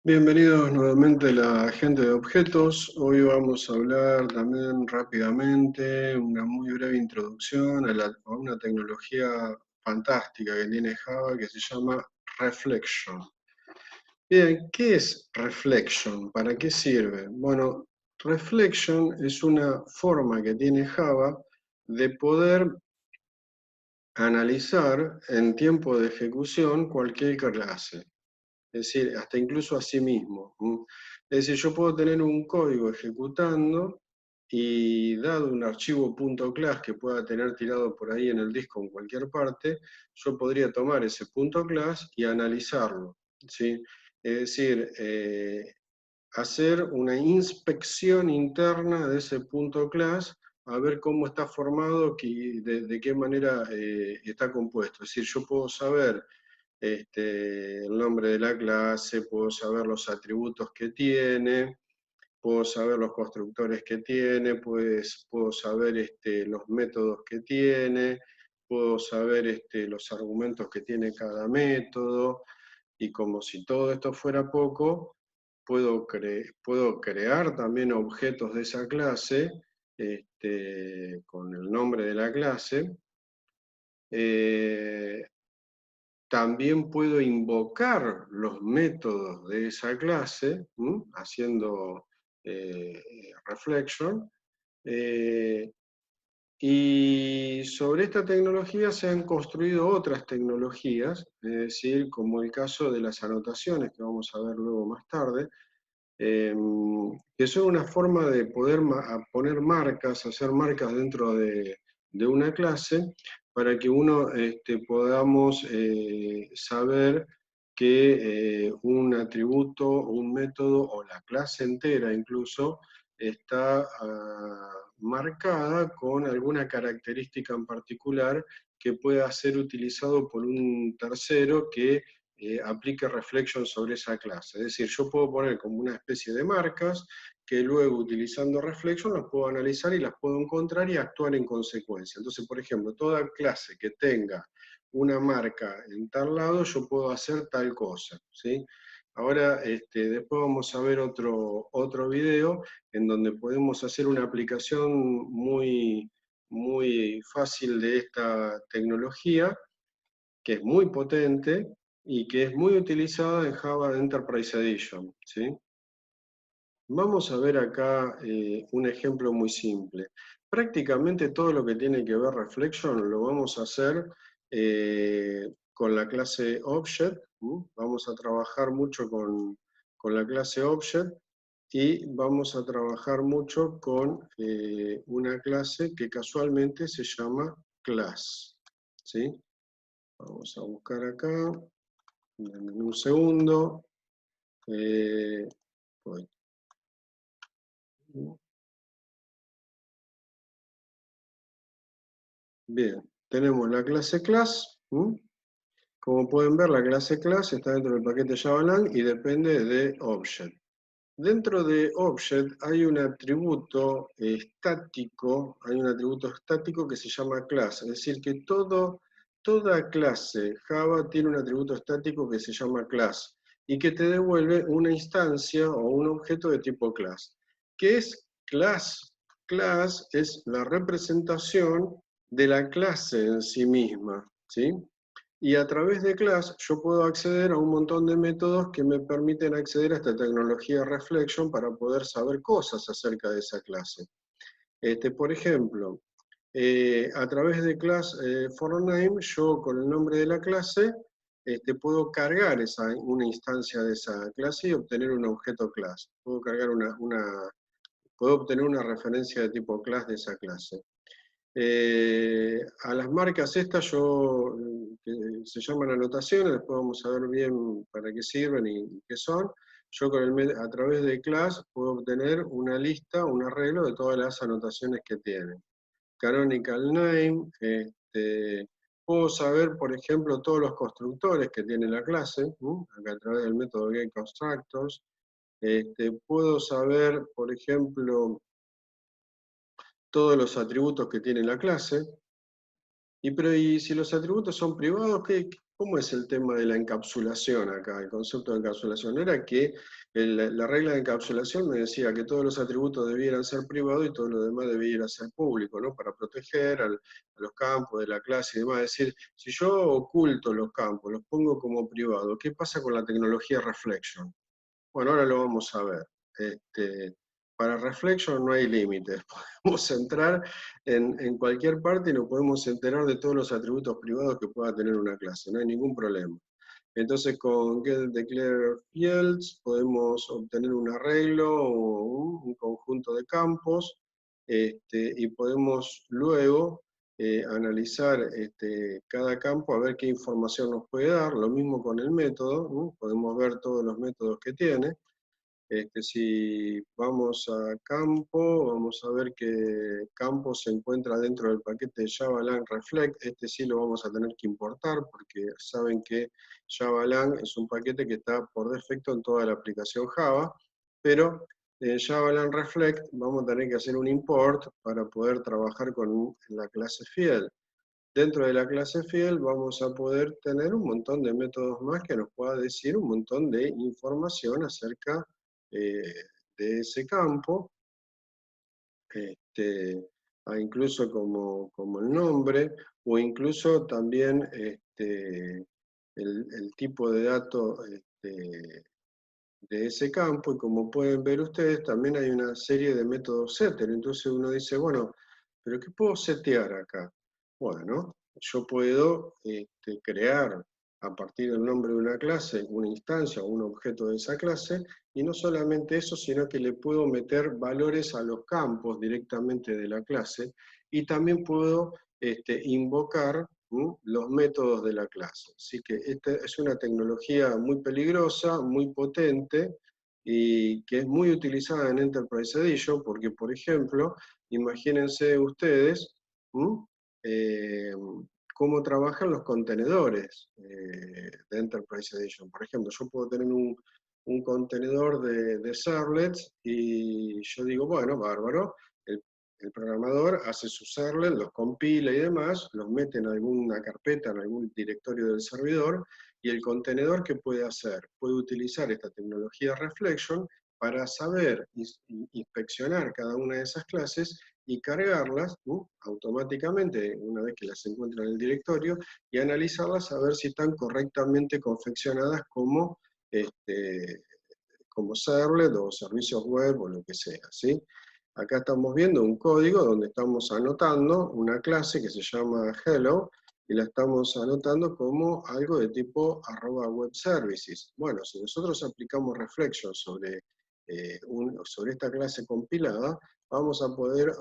Bienvenidos nuevamente a la gente de objetos. Hoy vamos a hablar también rápidamente, una muy breve introducción a una tecnología fantástica que tiene Java que se llama Reflection. Bien, ¿qué es Reflection? ¿Para qué sirve? Bueno, Reflection es una forma que tiene Java de poder analizar en tiempo de ejecución cualquier clase. Es decir, hasta incluso a sí mismo. Es decir, yo puedo tener un código ejecutando y dado un archivo .class que pueda tener tirado por ahí en el disco en cualquier parte, yo podría tomar ese .class y analizarlo, ¿sí? Es decir, hacer una inspección interna de ese .class a ver cómo está formado, de qué manera está compuesto. Es decir, yo puedo saber el nombre de la clase, puedo saber los atributos que tiene, puedo saber los constructores que tiene, pues, puedo saber los métodos que tiene, puedo saber los argumentos que tiene cada método, y como si todo esto fuera poco, puedo crear también objetos de esa clase con el nombre de la clase. También puedo invocar los métodos de esa clase, haciendo reflection. Y sobre esta tecnología se han construido otras tecnologías, es decir, como el caso de las anotaciones, que vamos a ver luego más tarde, que son una forma de poder poner marcas, hacer marcas dentro de una clase, para que uno podamos saber que un atributo, un método o la clase entera incluso está marcada con alguna característica en particular que pueda ser utilizado por un tercero que aplique reflection sobre esa clase. Es decir, yo puedo poner como una especie de marcas que luego utilizando reflection las puedo analizar y las puedo encontrar y actuar en consecuencia. Entonces, por ejemplo, toda clase que tenga una marca en tal lado, yo puedo hacer tal cosa, ¿sí? Ahora, después vamos a ver otro video en donde podemos hacer una aplicación muy fácil de esta tecnología, que es muy potente y que es muy utilizada en Java Enterprise Edition, ¿sí? Vamos a ver acá un ejemplo muy simple. Prácticamente todo lo que tiene que ver Reflection lo vamos a hacer con la clase Object. Vamos a trabajar mucho con la clase Object y vamos a trabajar mucho con una clase que casualmente se llama Class, ¿sí? Vamos a buscar acá, en un segundo. Pues, bien, tenemos la clase class. Como pueden ver, la clase class está dentro del paquete Javalang y depende de object. Dentro de object hay un atributo estático, que se llama class, es decir, que toda clase Java tiene un atributo estático que se llama class y que te devuelve una instancia o un objeto de tipo class. ¿Qué es class? Class es la representación de la clase en sí misma, ¿sí? Y a través de class yo puedo acceder a un montón de métodos que me permiten acceder a esta tecnología Reflection para poder saber cosas acerca de esa clase. Por ejemplo, a través de class forName, yo con el nombre de la clase puedo cargar una instancia de esa clase y obtener un objeto class. Puedo cargar puedo obtener una referencia de tipo class de esa clase. A las marcas estas que se llaman anotaciones, después vamos a ver bien para qué sirven y qué son. Yo a través de class puedo obtener una lista, un arreglo de todas las anotaciones que tienen. Canonical name, puedo saber, por ejemplo, todos los constructores que tiene la clase, acá a través del método getConstructors. Puedo saber, por ejemplo, todos los atributos que tiene la clase. Y si los atributos son privados, ¿Cómo es el tema de la encapsulación acá? El concepto de encapsulación era que la regla de encapsulación me decía que todos los atributos debieran ser privados y todo lo demás debiera ser público, ¿no? Para proteger a los campos de la clase y demás. Es decir, si yo oculto los campos, los pongo como privados, ¿qué pasa con la tecnología Reflection? Bueno, ahora lo vamos a ver. Para Reflection no hay límites. Podemos entrar en cualquier parte y nos podemos enterar de todos los atributos privados que pueda tener una clase. No hay ningún problema. Entonces con getDeclareFields podemos obtener un arreglo o un conjunto de campos y podemos luego analizar cada campo a ver qué información nos puede dar. Lo mismo con el método, ¿no? Podemos ver todos los métodos que tiene. Si vamos a campo, vamos a ver que campo se encuentra dentro del paquete de JavaLang Reflect. Este sí lo vamos a tener que importar porque saben que JavaLang es un paquete que está por defecto en toda la aplicación Java, pero en JavaLang Reflect vamos a tener que hacer un import para poder trabajar con la clase field. Dentro de la clase field vamos a poder tener un montón de métodos más que nos pueda decir un montón de información acerca eh, de ese campo, incluso como el nombre, o incluso también el tipo de dato de ese campo, y como pueden ver ustedes, también hay una serie de métodos setter. Entonces uno dice, bueno, ¿pero qué puedo setear acá? Bueno, yo puedo crear a partir del nombre de una clase, una instancia o un objeto de esa clase, y no solamente eso, sino que le puedo meter valores a los campos directamente de la clase, y también puedo invocar los métodos de la clase. Así que esta es una tecnología muy peligrosa, muy potente, y que es muy utilizada en Enterprise Edition, porque, por ejemplo, imagínense ustedes eh, cómo trabajan los contenedores de Enterprise Edition. Por ejemplo, yo puedo tener un contenedor de servlets y yo digo, bueno, bárbaro, el programador hace sus servlets, los compila y demás, los mete en alguna carpeta, en algún directorio del servidor, y el contenedor, ¿qué puede hacer? Puede utilizar esta tecnología Reflection para saber inspeccionar cada una de esas clases y cargarlas automáticamente una vez que las encuentra en el directorio y analizarlas a ver si están correctamente confeccionadas como servlet o servicios web o lo que sea, ¿sí? Acá estamos viendo un código donde estamos anotando una clase que se llama hello, y la estamos anotando como algo de tipo @webservices. Bueno, si nosotros aplicamos Reflection sobre esta clase compilada, vamos a poder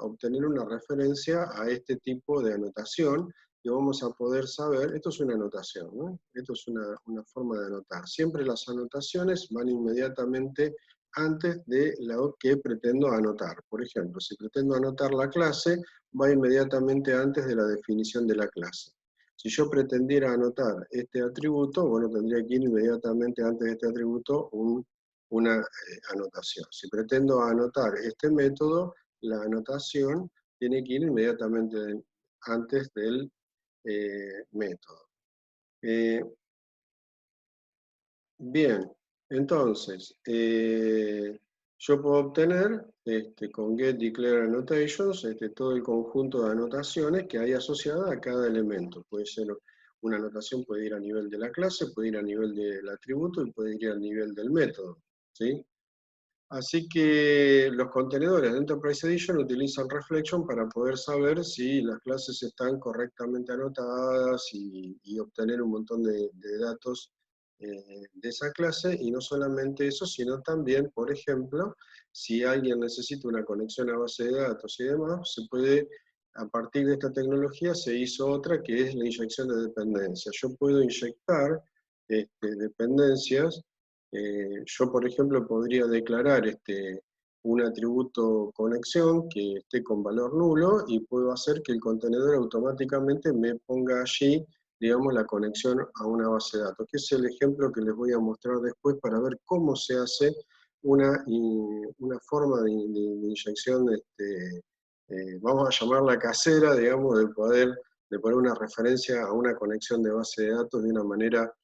obtener una referencia a este tipo de anotación, y vamos a poder saber, esto es una anotación, ¿no? Esto es una forma de anotar. Siempre las anotaciones van inmediatamente antes de lo que pretendo anotar. Por ejemplo, si pretendo anotar la clase, va inmediatamente antes de la definición de la clase. Si yo pretendiera anotar este atributo, bueno, tendría que ir inmediatamente antes de este atributo una anotación. Si pretendo anotar este método, la anotación tiene que ir inmediatamente antes del método. Bien, entonces, yo puedo obtener con getDeclareAnnotations todo el conjunto de anotaciones que hay asociadas a cada elemento. Puede ser una anotación, puede ir a nivel de la clase, puede ir a nivel del atributo y puede ir a nivel del método, ¿sí? Así que los contenedores de Enterprise Edition utilizan Reflection para poder saber si las clases están correctamente anotadas y obtener un montón de datos de esa clase, y no solamente eso, sino también, por ejemplo, si alguien necesita una conexión a base de datos y demás, se puede, a partir de esta tecnología se hizo otra que es la inyección de dependencias. Yo puedo inyectar dependencias. Yo, por ejemplo, podría declarar un atributo conexión que esté con valor nulo, y puedo hacer que el contenedor automáticamente me ponga allí, digamos, la conexión a una base de datos, que es el ejemplo que les voy a mostrar después para ver cómo se hace una forma de inyección, vamos a llamarla casera, digamos, de poder de poner una referencia a una conexión de base de datos de una manera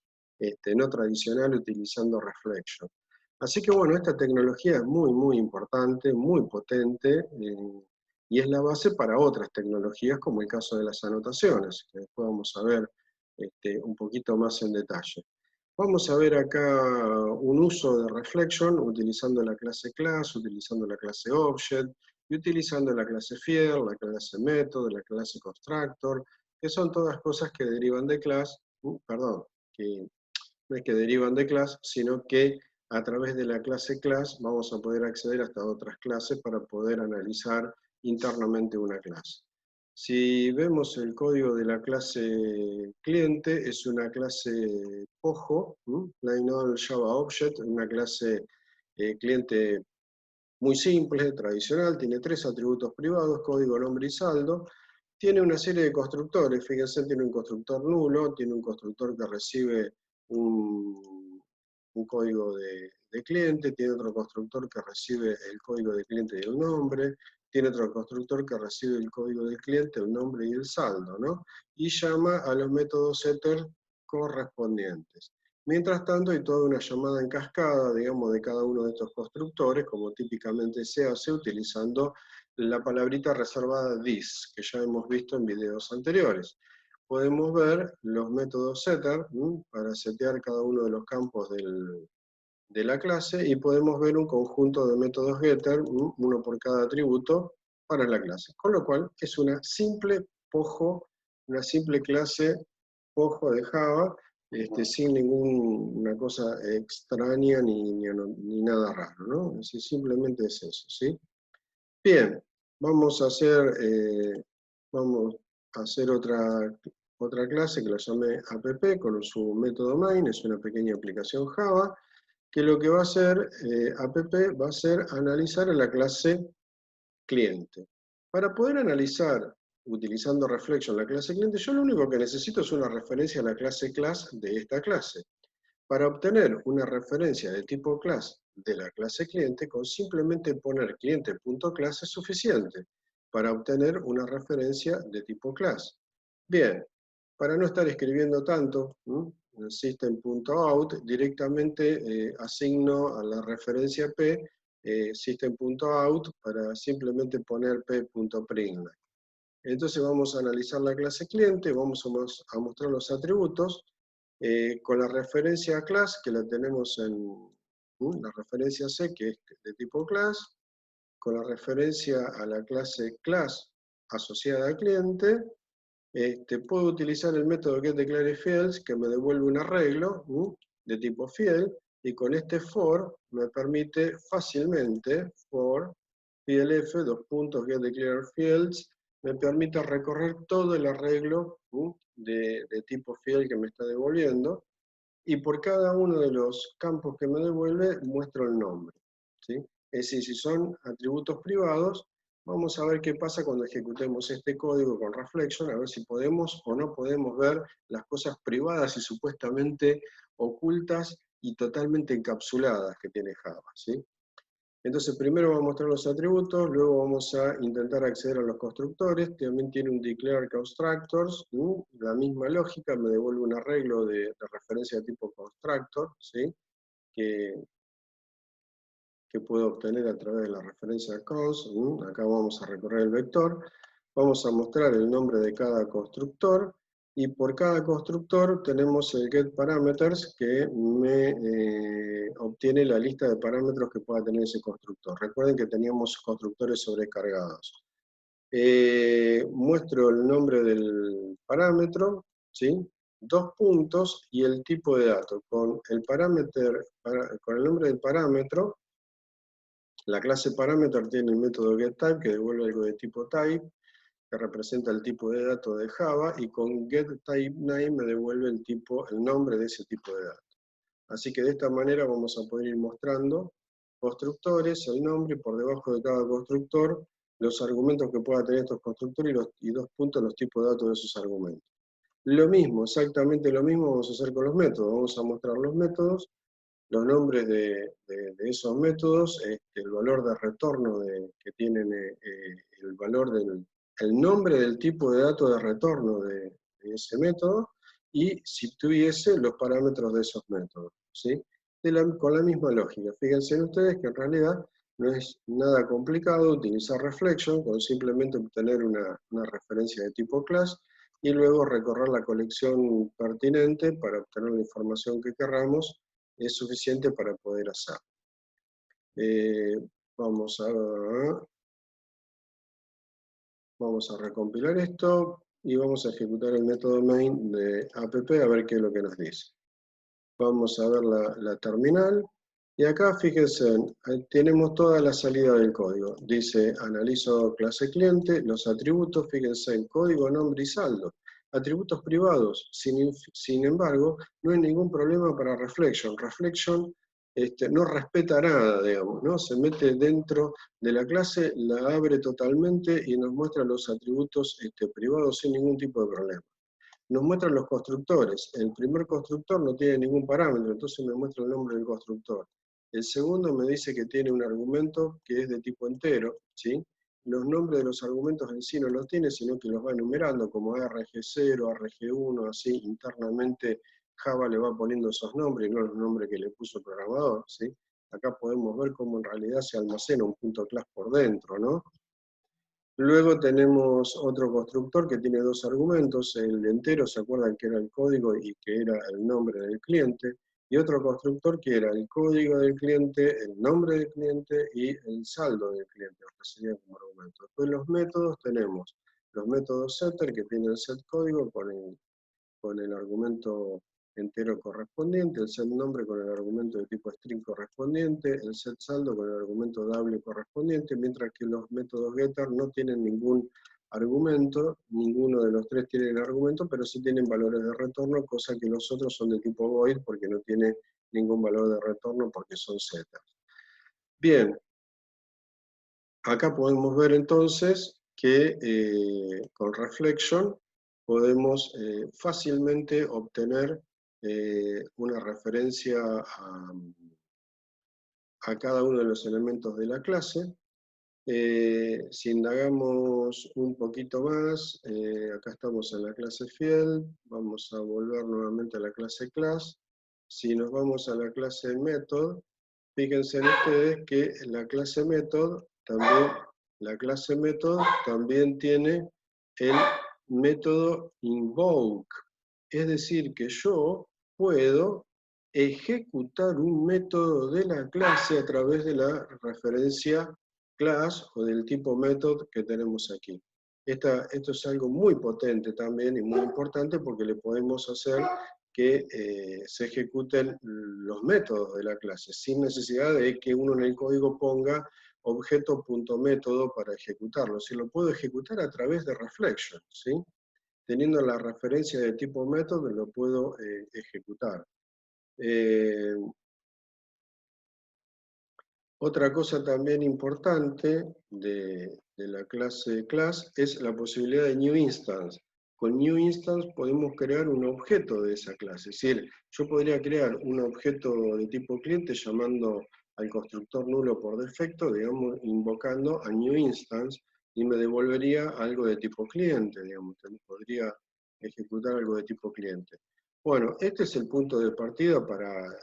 no tradicional utilizando Reflection. Así que bueno, esta tecnología es muy, muy importante, muy potente, y es la base para otras tecnologías, como el caso de las anotaciones, que después vamos a ver un poquito más en detalle. Vamos a ver acá un uso de Reflection utilizando la clase class, utilizando la clase object, y utilizando la clase field, la clase method, la clase constructor, que son todas cosas que derivan de class, perdón, que no es que derivan de class, sino que a través de la clase class vamos a poder acceder hasta otras clases para poder analizar internamente una clase. Si vemos el código de la clase cliente, es una clase POJO, Plain Old Java Object, una clase cliente muy simple, tradicional, tiene 3 atributos privados, código, nombre y saldo. Tiene una serie de constructores, fíjense, tiene un constructor nulo, tiene un constructor que recibe un código de cliente, tiene otro constructor que recibe el código de cliente y el nombre, tiene otro constructor que recibe el código del cliente, el nombre y el saldo, ¿no? Y llama a los métodos setter correspondientes. Mientras tanto, hay toda una llamada en cascada, digamos, de cada uno de estos constructores, como típicamente se hace utilizando la palabrita reservada this, que ya hemos visto en videos anteriores. Podemos ver los métodos setter para setear cada uno de los campos de la clase, y podemos ver un conjunto de métodos getter, uno por cada atributo, para la clase. Con lo cual, es una simple POJO, una simple clase POJO de Java, sin ninguna cosa extraña ni nada raro, ¿no? Simplemente es eso, ¿sí? Bien, vamos a hacer otra clase que la llamé app con su método main, es una pequeña aplicación Java, que lo que va a hacer app va a ser analizar a la clase cliente. Para poder analizar utilizando Reflection la clase cliente, yo lo único que necesito es una referencia a la clase class de esta clase. Para obtener una referencia de tipo class de la clase cliente, con simplemente poner cliente.class es suficiente para obtener una referencia de tipo class. Bien, para no estar escribiendo tanto, system.out, directamente asigno a la referencia P system.out para simplemente poner p.println. Entonces vamos a analizar la clase cliente, vamos a mostrar los atributos, con la referencia a class, que la tenemos en la referencia C, que es de tipo class, con la referencia a la clase class asociada al cliente, puedo utilizar el método getDeclareFields, que me devuelve un arreglo de tipo field, y con este for me permite fácilmente, for fielf, getDeclareFields, me permite recorrer todo el arreglo de tipo field que me está devolviendo, y por cada uno de los campos que me devuelve muestro el nombre, ¿sí? Es decir, si son atributos privados, vamos a ver qué pasa cuando ejecutemos este código con Reflection, a ver si podemos o no podemos ver las cosas privadas y supuestamente ocultas y totalmente encapsuladas que tiene Java, ¿sí? Entonces primero vamos a mostrar los atributos, luego vamos a intentar acceder a los constructores, también tiene un declare constructors, la misma lógica, me devuelve un arreglo de referencia de tipo constructor, ¿sí? que puedo obtener a través de la referencia cons, acá vamos a recorrer el vector, vamos a mostrar el nombre de cada constructor, y por cada constructor tenemos el getParameters que me obtiene la lista de parámetros que pueda tener ese constructor. Recuerden que teníamos constructores sobrecargados. Muestro el nombre del parámetro, ¿sí? 2 puntos y el tipo de dato. Con el nombre del parámetro, la clase parameter tiene el método getType que devuelve algo de tipo type, que representa el tipo de dato de Java, y con getTypeName me devuelve el nombre de ese tipo de dato. Así que de esta manera vamos a poder ir mostrando constructores, el nombre, y por debajo de cada constructor los argumentos que pueda tener estos constructores y 2 puntos los tipos de datos de esos argumentos. Lo mismo, exactamente lo mismo vamos a hacer con los métodos. Vamos a mostrar los métodos, los nombres de esos métodos, el valor de retorno que tienen, el valor el nombre del tipo de dato de retorno de ese método y si tuviese los parámetros de esos métodos, ¿sí? Con la misma lógica. Fíjense ustedes que en realidad no es nada complicado utilizar reflection con simplemente obtener una referencia de tipo class y luego recorrer la colección pertinente para obtener la información que querramos, es suficiente para poder hacer. Vamos a recompilar esto y vamos a ejecutar el método main de app a ver qué es lo que nos dice. Vamos a ver la terminal. Y acá, fíjense, tenemos toda la salida del código. Dice, analizo clase cliente, los atributos, fíjense, en código, nombre y saldo. Atributos privados. Sin embargo, no hay ningún problema para Reflection. Reflection no respeta nada, digamos, ¿no? Se mete dentro de la clase, la abre totalmente y nos muestra los atributos privados sin ningún tipo de problema. Nos muestran los constructores. El primer constructor no tiene ningún parámetro, entonces me muestra el nombre del constructor. El segundo me dice que tiene un argumento que es de tipo entero, ¿sí? Los nombres de los argumentos en sí no los tiene, sino que los va enumerando como RG0, RG1, así internamente Java le va poniendo esos nombres y no los nombres que le puso el programador, ¿sí? Acá podemos ver cómo en realidad se almacena un punto class por dentro, ¿no? Luego tenemos otro constructor que tiene dos argumentos, el entero, ¿se acuerdan que era el código y que era el nombre del cliente? Y otro constructor que era el código del cliente, el nombre del cliente y el saldo del cliente, que serían como argumentos. Después los métodos tenemos los métodos setter que tiene el set código con el argumento entero correspondiente, el set nombre con el argumento de tipo string correspondiente, el set saldo con el argumento W correspondiente, mientras que los métodos getter no tienen ningún argumento, ninguno de los tres tienen argumento, pero sí tienen valores de retorno, cosa que los otros son de tipo void porque no tiene ningún valor de retorno porque son setters. Bien, acá podemos ver entonces que con Reflection podemos fácilmente obtener una referencia a cada uno de los elementos de la clase. Si indagamos un poquito más, acá estamos en la clase field, vamos a volver nuevamente a la clase class. Si nos vamos a la clase method, fíjense ustedes que la clase method también tiene el método invoke. Es decir, que yo puedo ejecutar un método de la clase a través de la referencia class o del tipo method que tenemos aquí. Esto es algo muy potente también y muy importante porque le podemos hacer que se ejecuten los métodos de la clase sin necesidad de que uno en el código ponga objeto.método para ejecutarlo. Si lo puedo ejecutar a través de Reflection, ¿sí? Teniendo la referencia de tipo método lo puedo ejecutar. Otra cosa también importante de la clase class es la posibilidad de new instance. Con new instance podemos crear un objeto de esa clase. Es decir, yo podría crear un objeto de tipo cliente llamando al constructor nulo por defecto, digamos, invocando a new instance, y me devolvería algo de tipo cliente, digamos, podría ejecutar algo de tipo cliente. Bueno, este es el punto de partida para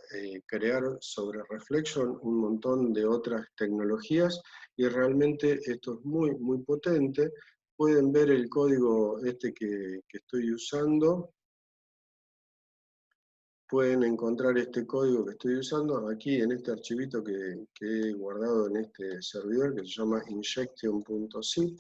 crear sobre Reflection un montón de otras tecnologías y realmente esto es muy, muy potente. Pueden ver el código que estoy usando. Pueden encontrar este código que estoy usando aquí en este archivito que he guardado en este servidor que se llama injection.zip.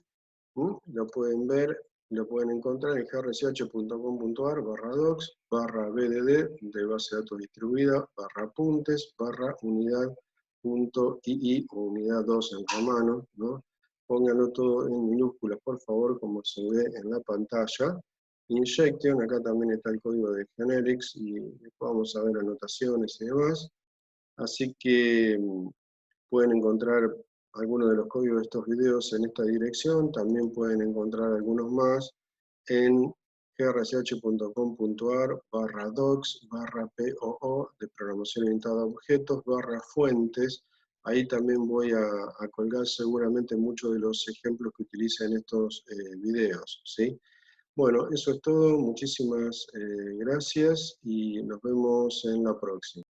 Lo pueden ver, lo pueden encontrar en grch.com.ar/docs/bdd de base de datos distribuida /apuntes /unidad.ii o unidad 2 en romano, ¿no? Pónganlo todo en minúsculas, por favor, como se ve en la pantalla. Injection, acá también está el código de generics y vamos a ver anotaciones y demás. Así que pueden encontrar algunos de los códigos de estos videos en esta dirección, también pueden encontrar algunos más en grch.com.ar/docs/poo de programación orientada a objetos /fuentes Ahí también voy a colgar seguramente muchos de los ejemplos que utiliza en estos videos, ¿sí? Bueno, eso es todo. Muchísimas gracias y nos vemos en la próxima.